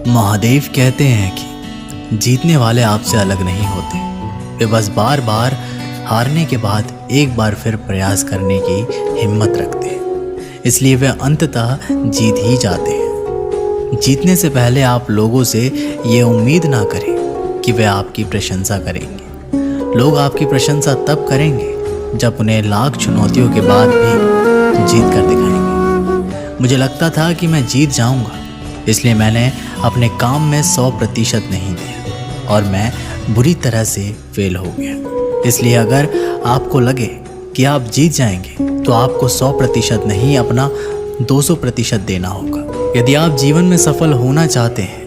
महादेव कहते हैं कि जीतने वाले आपसे अलग नहीं होते। वे बस बार बार हारने के बाद एक बार फिर प्रयास करने की हिम्मत रखते हैं, इसलिए वे अंततः जीत ही जाते हैं। जीतने से पहले आप लोगों से ये उम्मीद ना करें कि वे आपकी प्रशंसा करेंगे। लोग आपकी प्रशंसा तब करेंगे जब उन्हें लाख चुनौतियों के बाद भी जीत कर दिखाएंगे। मुझे लगता था कि मैं जीत जाऊंगा, इसलिए मैंने अपने काम में 100% नहीं दिया और मैं बुरी तरह से फेल हो गया। इसलिए अगर आपको लगे कि आप जीत जाएंगे तो आपको 100% नहीं, अपना 200% देना होगा। यदि आप जीवन में सफल होना चाहते हैं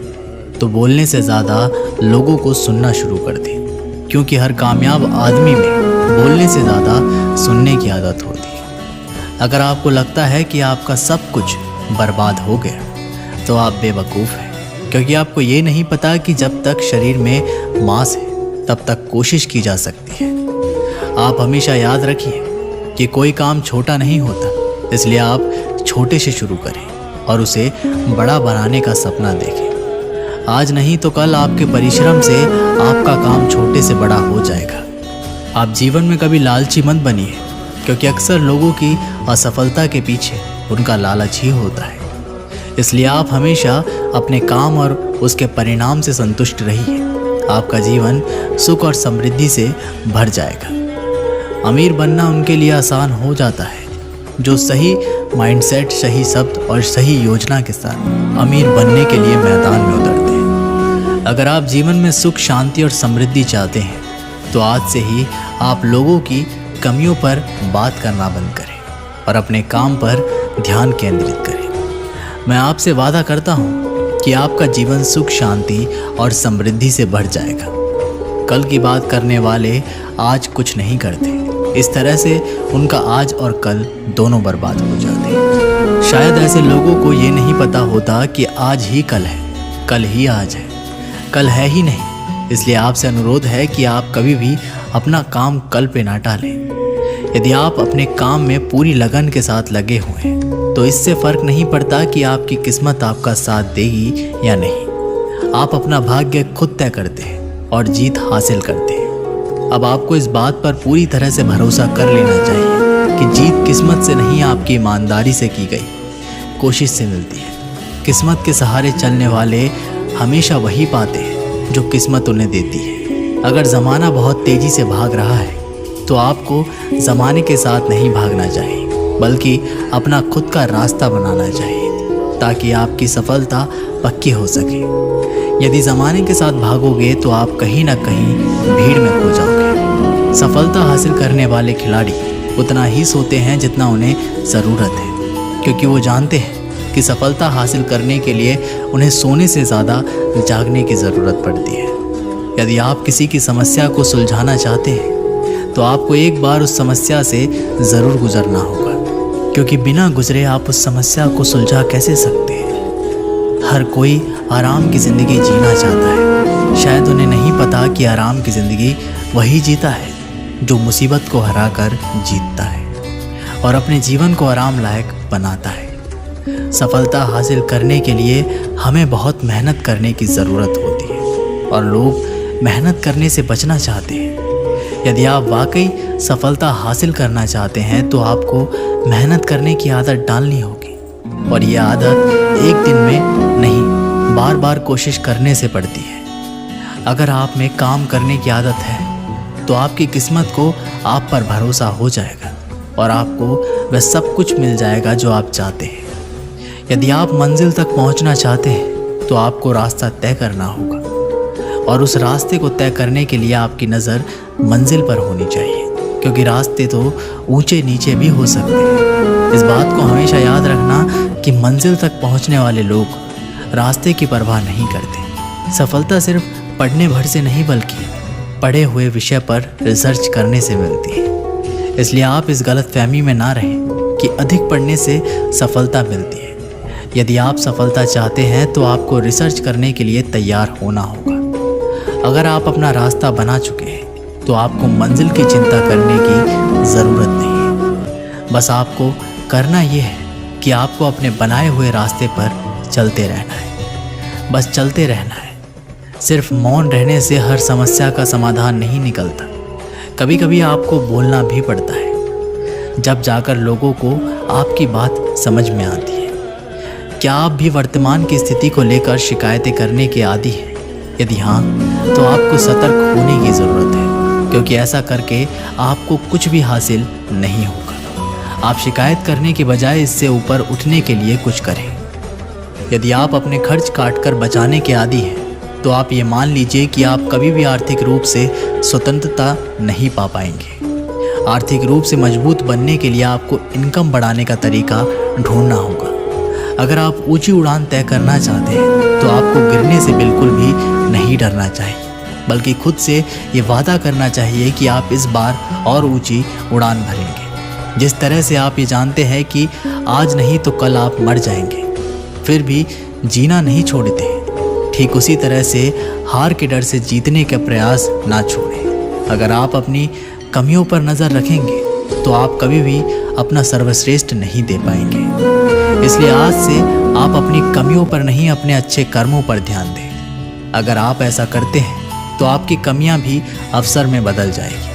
तो बोलने से ज़्यादा लोगों को सुनना शुरू कर दें, क्योंकि हर कामयाब आदमी में बोलने से ज़्यादा सुनने की आदत होती है। अगर आपको लगता है कि आपका सब कुछ बर्बाद हो गया तो आप बेवकूफ़ हैं, क्योंकि आपको ये नहीं पता कि जब तक शरीर में मांस है तब तक कोशिश की जा सकती है। आप हमेशा याद रखिए कि कोई काम छोटा नहीं होता, इसलिए आप छोटे से शुरू करें और उसे बड़ा बनाने का सपना देखें। आज नहीं तो कल आपके परिश्रम से आपका काम छोटे से बड़ा हो जाएगा। आप जीवन में कभी लालची मत बनिए, क्योंकि अक्सर लोगों की असफलता के पीछे उनका लालच ही होता है। इसलिए आप हमेशा अपने काम और उसके परिणाम से संतुष्ट रहिए। आपका जीवन सुख और समृद्धि से भर जाएगा। अमीर बनना उनके लिए आसान हो जाता है जो सही माइंडसेट, सही शब्द और सही योजना के साथ अमीर बनने के लिए मैदान में उतरते हैं। अगर आप जीवन में सुख, शांति और समृद्धि चाहते हैं तो आज से ही आप लोगों की कमियों पर बात करना बंद करें और अपने काम पर ध्यान केंद्रित करें। मैं आपसे वादा करता हूँ कि आपका जीवन सुख, शांति और समृद्धि से भर जाएगा। कल की बात करने वाले आज कुछ नहीं करते, इस तरह से उनका आज और कल दोनों बर्बाद हो जाते हैं। शायद ऐसे लोगों को ये नहीं पता होता कि आज ही कल है, कल ही आज है, कल है ही नहीं। इसलिए आपसे अनुरोध है कि आप कभी भी अपना काम कल पे ना टालें। यदि आप अपने काम में पूरी लगन के साथ लगे हुए हैं तो इससे फर्क नहीं पड़ता कि आपकी किस्मत आपका साथ देगी या नहीं। आप अपना भाग्य खुद तय करते हैं और जीत हासिल करते हैं। अब आपको इस बात पर पूरी तरह से भरोसा कर लेना चाहिए कि जीत किस्मत से नहीं, आपकी ईमानदारी से की गई कोशिश से मिलती है। किस्मत के सहारे चलने वाले हमेशा वही पाते हैं जो किस्मत उन्हें देती है। अगर ज़माना बहुत तेज़ी से भाग रहा है तो आपको ज़माने के साथ नहीं भागना चाहिए, बल्कि अपना खुद का रास्ता बनाना चाहिए ताकि आपकी सफलता पक्की हो सके। यदि ज़माने के साथ भागोगे तो आप कहीं ना कहीं भीड़ में खो जाओगे। सफलता हासिल करने वाले खिलाड़ी उतना ही सोते हैं जितना उन्हें ज़रूरत है, क्योंकि वो जानते हैं कि सफलता हासिल करने के लिए उन्हें सोने से ज़्यादा जागने की ज़रूरत पड़ती है। यदि आप किसी की समस्या को सुलझाना चाहते हैं तो आपको एक बार उस समस्या से ज़रूर गुजरना होगा, क्योंकि बिना गुजरे आप उस समस्या को सुलझा कैसे सकते हैं। हर कोई आराम की ज़िंदगी जीना चाहता है। शायद उन्हें नहीं पता कि आराम की ज़िंदगी वही जीता है जो मुसीबत को हराकर जीतता है और अपने जीवन को आराम लायक बनाता है। सफलता हासिल करने के लिए हमें बहुत मेहनत करने की ज़रूरत होती है और लोग मेहनत करने से बचना चाहते हैं। यदि आप वाकई सफलता हासिल करना चाहते हैं तो आपको मेहनत करने की आदत डालनी होगी, और ये आदत एक दिन में नहीं, बार बार कोशिश करने से पड़ती है। अगर आप में काम करने की आदत है तो आपकी किस्मत को आप पर भरोसा हो जाएगा और आपको वह सब कुछ मिल जाएगा जो आप चाहते हैं। यदि आप मंजिल तक पहुंचना चाहते हैं तो आपको रास्ता तय करना होगा, और उस रास्ते को तय करने के लिए आपकी नज़र मंजिल पर होनी चाहिए, क्योंकि रास्ते तो ऊंचे नीचे भी हो सकते हैं। इस बात को हमेशा याद रखना कि मंजिल तक पहुंचने वाले लोग रास्ते की परवाह नहीं करते। सफलता सिर्फ पढ़ने भर से नहीं, बल्कि पढ़े हुए विषय पर रिसर्च करने से मिलती है। इसलिए आप इस गलतफहमी में ना रहें कि अधिक पढ़ने से सफलता मिलती है। यदि आप सफलता चाहते हैं तो आपको रिसर्च करने के लिए तैयार होना होगा। अगर आप अपना रास्ता बना चुके हैं तो आपको मंजिल की चिंता करने की ज़रूरत नहीं है। बस आपको करना ये है कि आपको अपने बनाए हुए रास्ते पर चलते रहना है। बस चलते रहना है। सिर्फ मौन रहने से हर समस्या का समाधान नहीं निकलता। कभी कभी आपको बोलना भी पड़ता है, जब जाकर लोगों को आपकी बात समझ में आती है। क्या आप भी वर्तमान की स्थिति को लेकर शिकायतें करने के आदी हैं? यदि हाँ, तो आपको सतर्क होने की ज़रूरत है, क्योंकि ऐसा करके आपको कुछ भी हासिल नहीं होगा। आप शिकायत करने के बजाय इससे ऊपर उठने के लिए कुछ करें। यदि आप अपने खर्च काटकर बचाने के आदी हैं, तो आप ये मान लीजिए कि आप कभी भी आर्थिक रूप से स्वतंत्रता नहीं पा पाएंगे। आर्थिक रूप से मजबूत बनने के लिए आपको इनकम बढ़ाने का तरीका ढूंढना होगा। अगर आप ऊंची उड़ान तय करना चाहते हैं, तो आपको गिरने से बिल्कुल भी नहीं डरना चाहिए, बल्कि खुद से ये वादा करना चाहिए कि आप इस बार और ऊंची उड़ान भरेंगे। जिस तरह से आप ये जानते हैं कि आज नहीं तो कल आप मर जाएंगे, फिर भी जीना नहीं छोड़ते, ठीक उसी तरह से हार के डर से जीतने का प्रयास ना छोड़ें। अगर आप अपनी कमियों पर नज़र रखेंगे, तो आप कभी भी अपना सर्वश्रेष्ठ नहीं दे पाएंगे। इसलिए आज से आप अपनी कमियों पर नहीं, अपने अच्छे कर्मों पर ध्यान दें। अगर आप ऐसा करते हैं, तो आपकी कमियां भी अवसर में बदल जाएगी।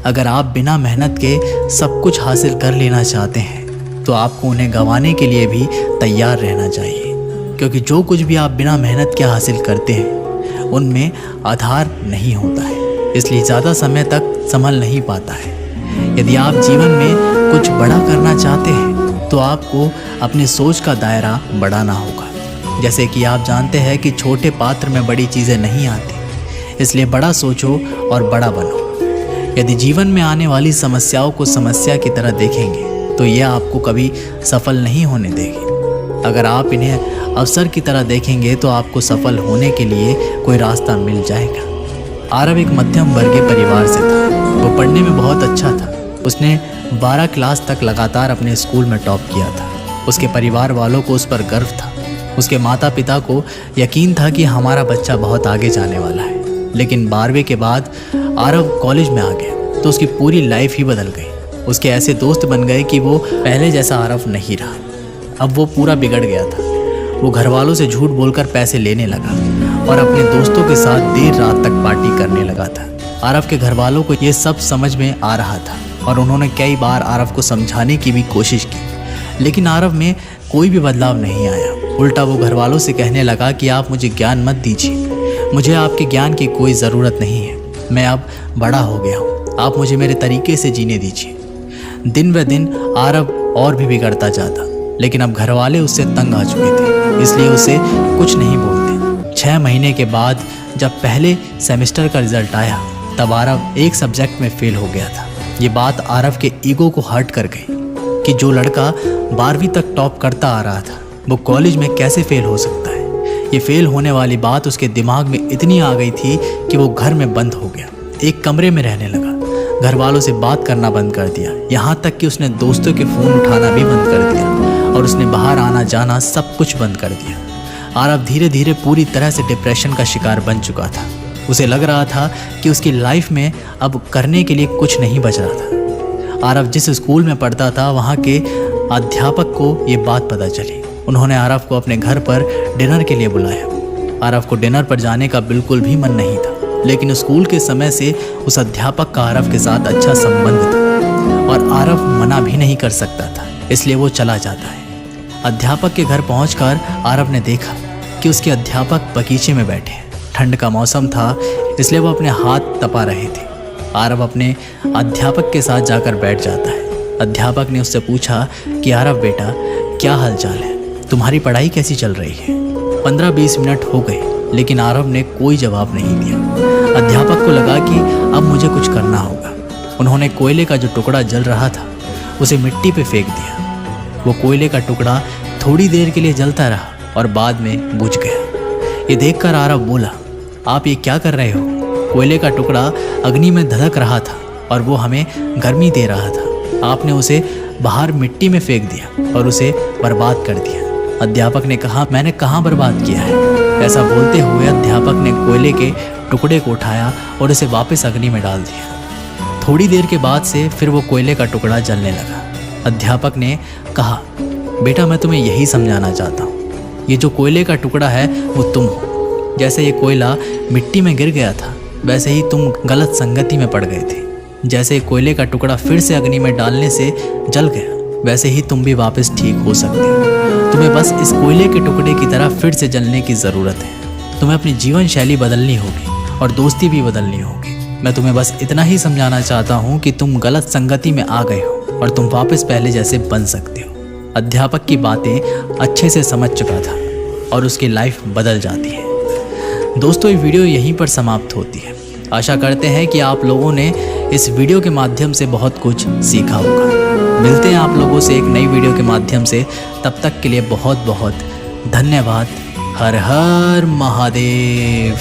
अगर आप बिना मेहनत के सब कुछ हासिल कर लेना चाहते हैं, तो आपको उन्हें गंवाने के लिए भी तैयार रहना चाहिए, क्योंकि जो कुछ भी आप बिना मेहनत के हासिल करते हैं, उनमें आधार नहीं होता है, इसलिए ज़्यादा समय तक संभल नहीं पाता है। यदि आप जीवन में कुछ बड़ा करना चाहते हैं, तो आपको अपनी सोच का दायरा बढ़ाना होगा। जैसे कि आप जानते हैं कि छोटे पात्र में बड़ी चीज़ें नहीं आती, इसलिए बड़ा सोचो और बड़ा बनो। यदि जीवन में आने वाली समस्याओं को समस्या की तरह देखेंगे, तो यह आपको कभी सफल नहीं होने देगी। अगर आप इन्हें अवसर की तरह देखेंगे, तो आपको सफल होने के लिए कोई रास्ता मिल जाएगा। आरव एक मध्यम वर्गीय परिवार से था। वो पढ़ने में बहुत अच्छा था। उसने 12 क्लास तक लगातार अपने स्कूल में टॉप किया था। उसके परिवार वालों को उस पर गर्व था। उसके माता पिता को यकीन था कि हमारा बच्चा बहुत आगे जाने वाला है। लेकिन 12वीं के बाद आरव कॉलेज में आ गया, तो उसकी पूरी लाइफ ही बदल गई। उसके ऐसे दोस्त बन गए कि वो पहले जैसा आरव नहीं रहा। अब वो पूरा बिगड़ गया था। वो घर वालों से झूठ बोलकर पैसे लेने लगा और अपने दोस्तों के साथ देर रात तक पार्टी करने लगा था। आरव के घर वालों को ये सब समझ में आ रहा था और उन्होंने कई बार आरव को समझाने की भी कोशिश की, लेकिन आरव में कोई भी बदलाव नहीं आया। उल्टा वो घर वालों से कहने लगा कि आप मुझे ज्ञान मत दीजिए, मुझे आपके ज्ञान की कोई ज़रूरत नहीं है, मैं अब बड़ा हो गया हूँ, आप मुझे मेरे तरीके से जीने दीजिए। दिन ब दिन आरव और भी बिगड़ता जाता, लेकिन अब घर वाले उससे तंग आ चुके थे, इसलिए उसे कुछ नहीं बोलते। 6 महीने के बाद जब पहले सेमेस्टर का रिजल्ट आया, तब आरव एक सब्जेक्ट में फेल हो गया था। ये बात आरव के ईगो को हर्ट कर गई कि जो लड़का 12वीं तक टॉप करता आ रहा था, वो कॉलेज में कैसे फेल हो सकता है। ये फेल होने वाली बात उसके दिमाग में इतनी आ गई थी कि वो घर में बंद हो गया, एक कमरे में रहने लगा, घर वालों से बात करना बंद कर दिया, यहाँ तक कि उसने दोस्तों के फ़ोन उठाना भी बंद कर दिया और उसने बाहर आना जाना सब कुछ बंद कर दिया। आरव धीरे धीरे पूरी तरह से डिप्रेशन का शिकार बन चुका था। उसे लग रहा था कि उसकी लाइफ में अब करने के लिए कुछ नहीं बच रहा था। आरव जिस स्कूल में पढ़ता था, वहाँ के अध्यापक को ये बात पता चली। उन्होंने आरव को अपने घर पर डिनर के लिए बुलाया। आरव को डिनर पर जाने का बिल्कुल भी मन नहीं था, लेकिन स्कूल के समय से उस अध्यापक का आरव के साथ अच्छा संबंध था और आरव मना भी नहीं कर सकता था, इसलिए वो चला जाता है। अध्यापक के घर पहुंचकर आरव ने देखा कि उसके अध्यापक बगीचे में बैठे हैं। ठंड का मौसम था, इसलिए वो अपने हाथ तपा रहे थे। आरव अपने अध्यापक के साथ जाकर बैठ जाता है। अध्यापक ने उससे पूछा कि आरव बेटा, क्या हालचाल है, तुम्हारी पढ़ाई कैसी चल रही है। 15-20 मिनट हो गए, लेकिन आरव ने कोई जवाब नहीं दिया। अध्यापक को लगा कि अब मुझे कुछ करना होगा। उन्होंने कोयले का जो टुकड़ा जल रहा था, उसे मिट्टी पे फेंक दिया। वो कोयले का टुकड़ा थोड़ी देर के लिए जलता रहा और बाद में बुझ गया। ये देखकर आरव बोला, आप ये क्या कर रहे हो। कोयले का टुकड़ा अग्नि में धधक रहा था और वो हमें गर्मी दे रहा था। आपने उसे बाहर मिट्टी में फेंक दिया और उसे बर्बाद कर दिया। अध्यापक ने कहा, मैंने कहाँ बर्बाद किया है। ऐसा बोलते हुए अध्यापक ने कोयले के टुकड़े को उठाया और उसे वापस अग्नि में डाल दिया। थोड़ी देर के बाद से फिर वो कोयले का टुकड़ा जलने लगा। अध्यापक ने कहा, बेटा मैं तुम्हें यही समझाना चाहता हूँ, ये जो कोयले का टुकड़ा है वो तुम हो। जैसे ये कोयला मिट्टी में गिर गया था, वैसे ही तुम गलत संगति में पड़ गए थे। जैसे कोयले का टुकड़ा फिर से अग्नि में डालने से जल गया, वैसे ही तुम भी वापस ठीक हो सकते हो। तुम्हें बस इस कोयले के टुकड़े की तरह फिर से जलने की ज़रूरत है। तुम्हें अपनी जीवन शैली बदलनी होगी और दोस्ती भी बदलनी होगी। मैं तुम्हें बस इतना ही समझाना चाहता हूँ कि तुम गलत संगति में आ गए हो और तुम वापस पहले जैसे बन सकते हो। अध्यापक की बातें अच्छे से समझ चुका था और उसकी लाइफ बदल जाती है। दोस्तों, ये वीडियो यहीं पर समाप्त होती है। आशा करते हैं कि आप लोगों ने इस वीडियो के माध्यम से बहुत कुछ सीखा होगा। मिलते हैं आप लोगों से एक नई वीडियो के माध्यम से। तब तक के लिए बहुत बहुत धन्यवाद। हर हर महादेव।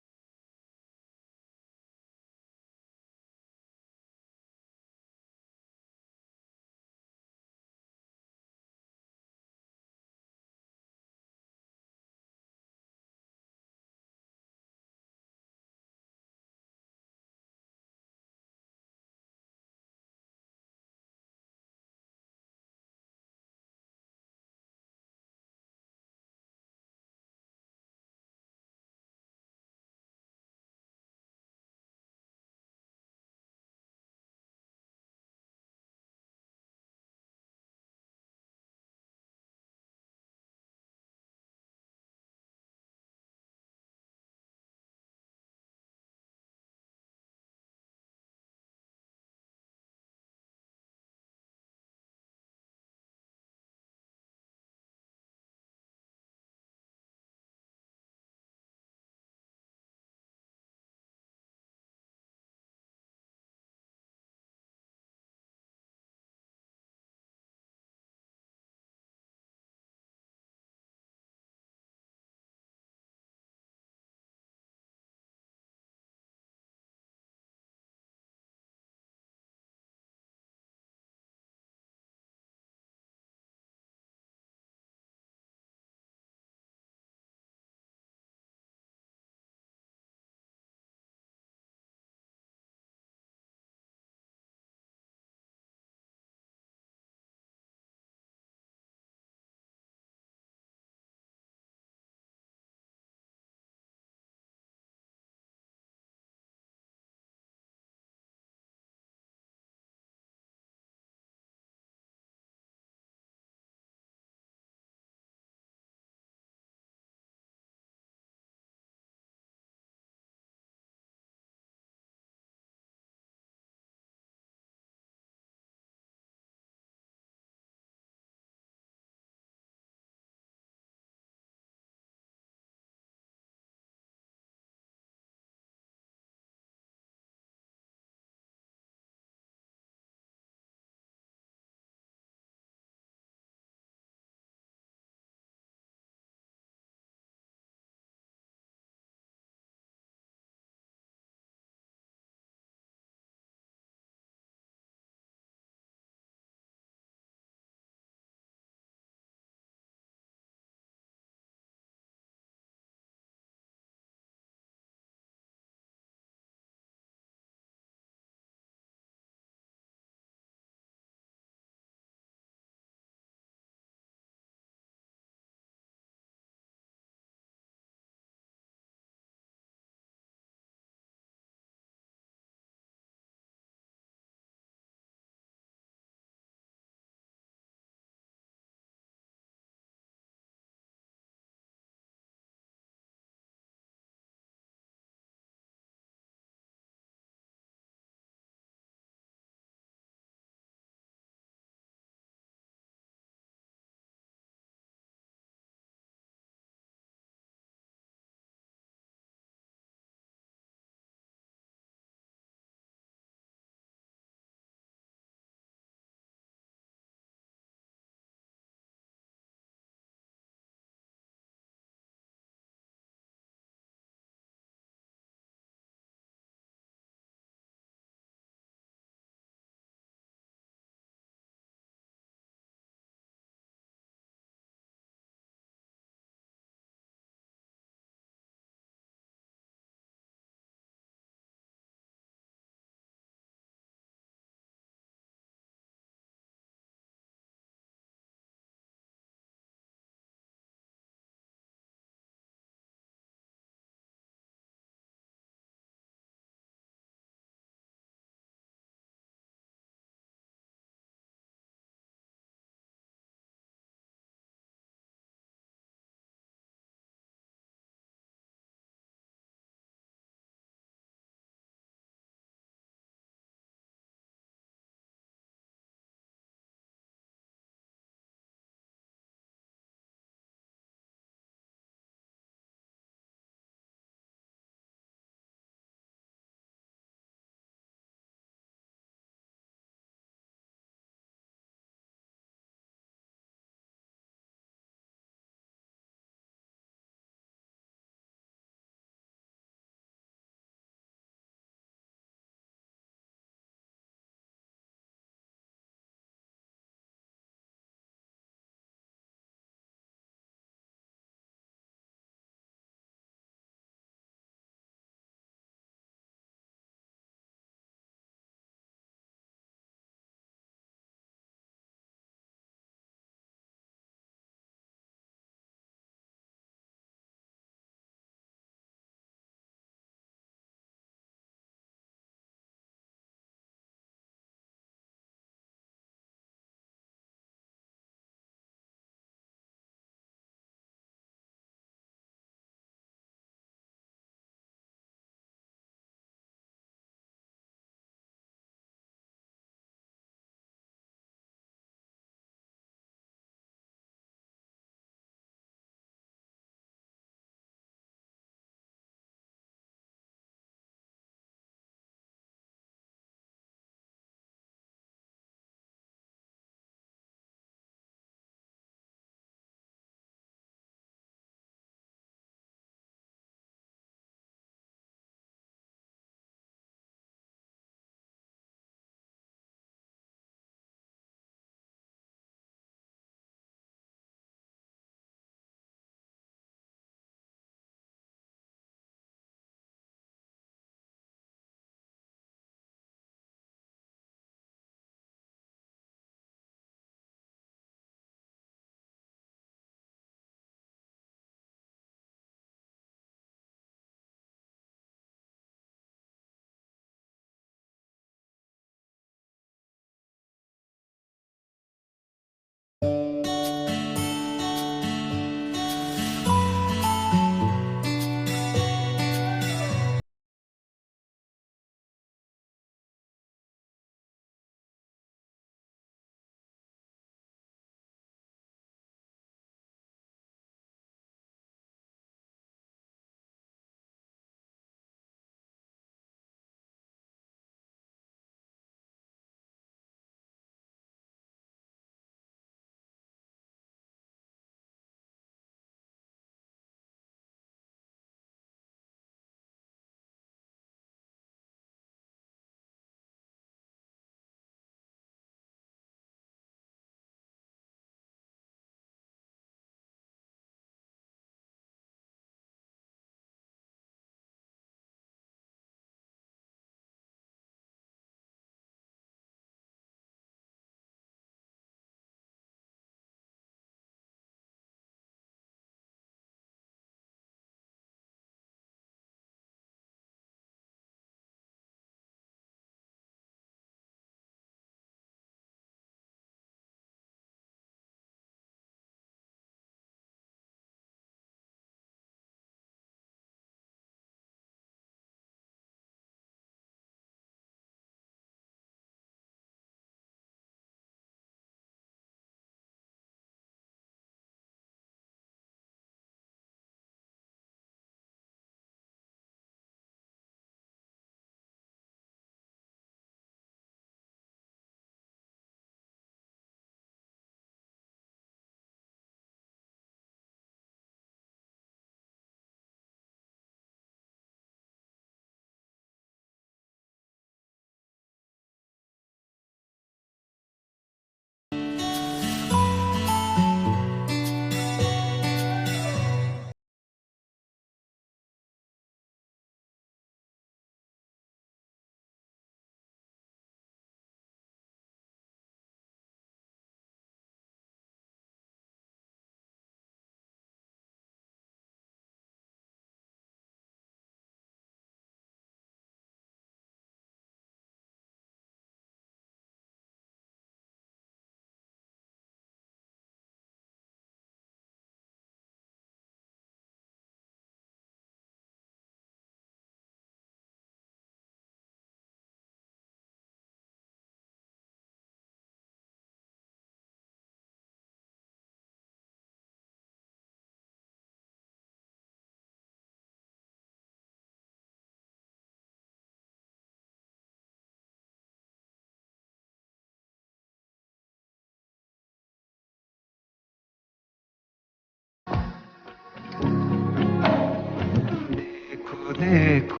देखो